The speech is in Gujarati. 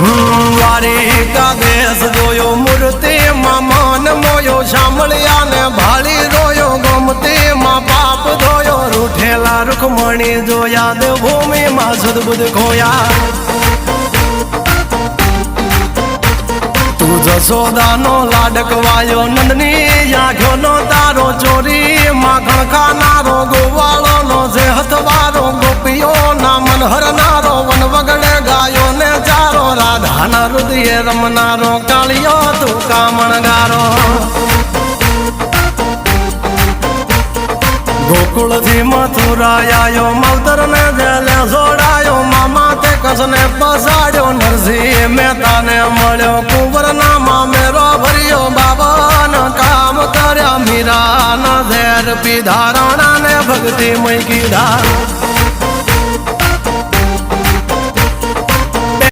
દ્વારિકા દેશ જોયો મૂર્તિ માં મન મોયો સાંભળ્યા ને ભાળી રોયો ગમતી માં પાપ ધોયો રૂઠેલા રૂખમણી જોયા દેવભૂમિ માં સદબુદ્ધ ખોયા તું જશોદાનો લાડકવાયો નંદની આંખો નો તારો ચોરી માખણ ખાનારો ગોવાળો નો જે હથવારો ગોપીઓ ના મન હરનારો વન વગડે ગાયો ને ચારો રાધાના હૃદય રમનારો કાળિયો તું કામણગારો ગોકુળ થી મથુરા આયો માવતર ને જેલે જોડાયો મામા તે કસને પસાડ્યો નરસિંહ મહેતા ને મળ્યો કુંવર ના મામેરો ભર્યો બાબા ના કામ કર્યા મીરા ના ઝેર પીધા રાણા ને ભક્તિ મય કીધા